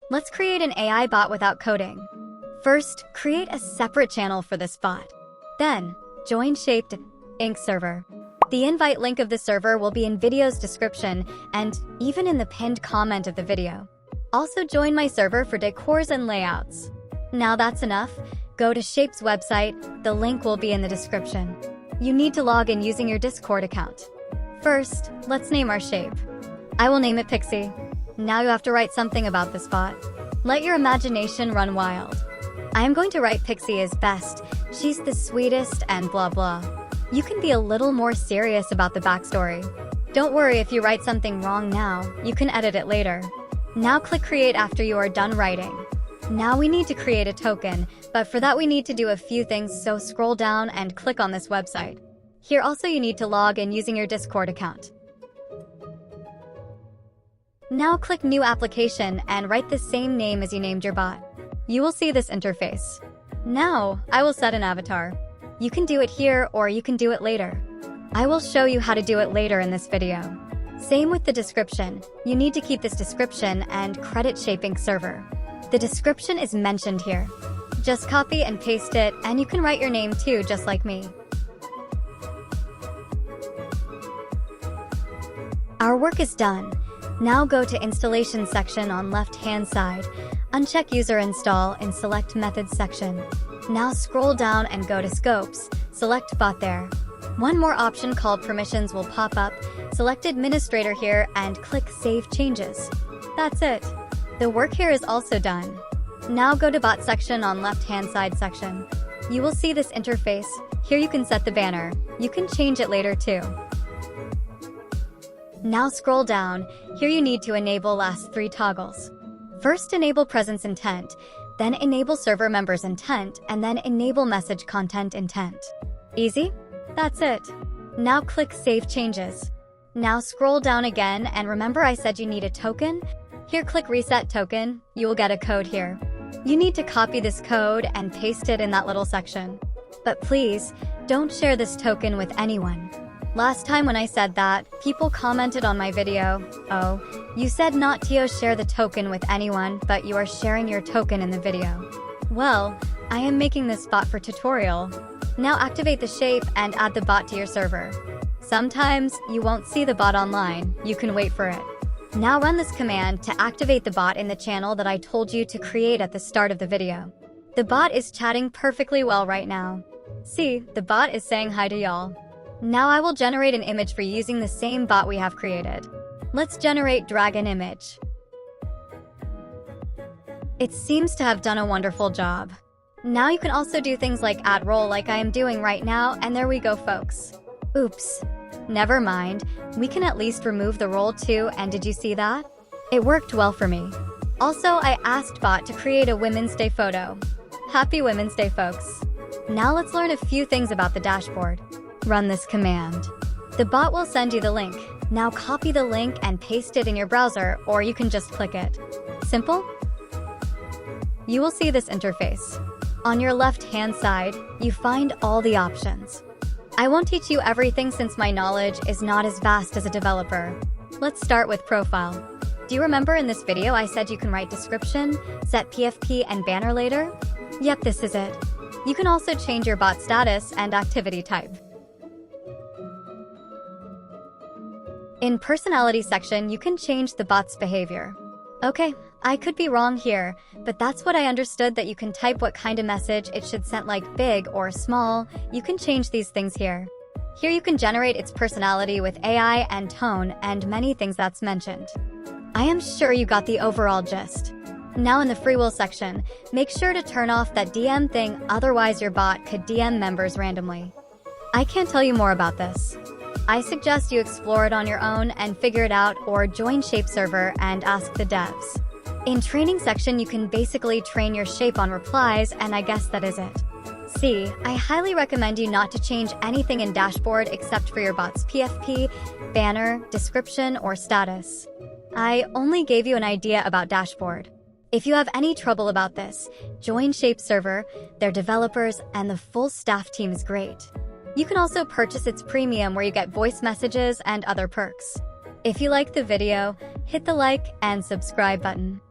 Let's create an AI bot without coding. First, create a separate channel for this bot. Then, join Shape.inc server. The invite link of the server will be in video's description and even in the pinned comment of the video. Also join my server for decors and layouts. Now that's enough. Go to Shape's website, the link will be in the description. You need to log in using your Discord account. First, let's name our shape. I will name it Pixie. Now you have to write something about this bot. Let your imagination run wild. I am going to write Pixie is best, she's the sweetest and blah blah. You can be a little more serious about the backstory. Don't worry if you write something wrong now, you can edit it later. Now click create after you are done writing. Now we need to create a token, but for that we need to do a few things, so scroll down and click on this website. Here also you need to log in using your Discord account. Now click new application and write the same name as you named your bot. You will see this interface. Now, I will set an avatar. You can do it here or you can do it later. I will show you how to do it later in this video. Same with the description. You need to keep this description and credit Shape.inc server. The description is mentioned here. Just copy and paste it, and you can write your name too, just like me. Our work is done. Now go to installation section on left-hand side. Uncheck user install and select methods section. Now scroll down and go to scopes. Select bot there. One more option called permissions will pop up. Select administrator here and click save changes. That's it. The work here is also done. Now go to bot section on left-hand side section. You will see this interface. Here you can set the banner. You can change it later too. Now scroll down. Here you need to enable last 3 toggles. First enable presence intent, then enable server members intent, and then enable message content intent. Easy? That's it. Now click save changes. Now scroll down again and remember I said you need a token? Here click reset token, you will get a code here. You need to copy this code and paste it in that little section. But please, don't share this token with anyone. Last time when I said that, people commented on my video, "Oh, you said not to share the token with anyone, but you are sharing your token in the video." Well, I am making this bot for tutorial. Now activate the shape and add the bot to your server. Sometimes you won't see the bot online, you can wait for it. Now run this command to activate the bot in the channel that I told you to create at the start of the video. The bot is chatting perfectly well right now. See, the bot is saying hi to y'all. Now I will generate an image for you using the same bot we have created. Let's generate drag an image. It seems to have done a wonderful job. Now you can also do things like add role like I am doing right now, and there we go folks. Oops. Never mind, we can at least remove the role too, and did you see that? It worked well for me. Also, I asked bot to create a Women's Day photo. Happy Women's Day folks. Now let's learn a few things about the dashboard. Run this command. The bot will send you the link. Now copy the link and paste it in your browser, or you can just click it. Simple? You will see this interface. On your left-hand side, you find all the options. I won't teach you everything since my knowledge is not as vast as a developer. Let's start with profile. Do you remember in this video I said you can write description, set PFP and banner later? Yep, this is it. You can also change your bot status and activity type. In personality section, you can change the bot's behavior. Okay, I could be wrong here, but that's what I understood, that you can type what kind of message it should send, like big or small. You can change these things here. Here you can generate its personality with AI and tone and many things that's mentioned. I am sure you got the overall gist. Now in the free will section, make sure to turn off that DM thing, otherwise your bot could DM members randomly. I can't tell you more about this. I suggest you explore it on your own and figure it out, or join Shape server and ask the devs. In training section, you can basically train your shape on replies, and I guess that is it. See, I highly recommend you not to change anything in dashboard except for your bot's PFP, banner, description, or status. I only gave you an idea about dashboard. If you have any trouble about this, join Shape server, their developers, and the full staff team is great. You can also purchase its premium where you get voice messages and other perks. If you liked the video, hit the like and subscribe button.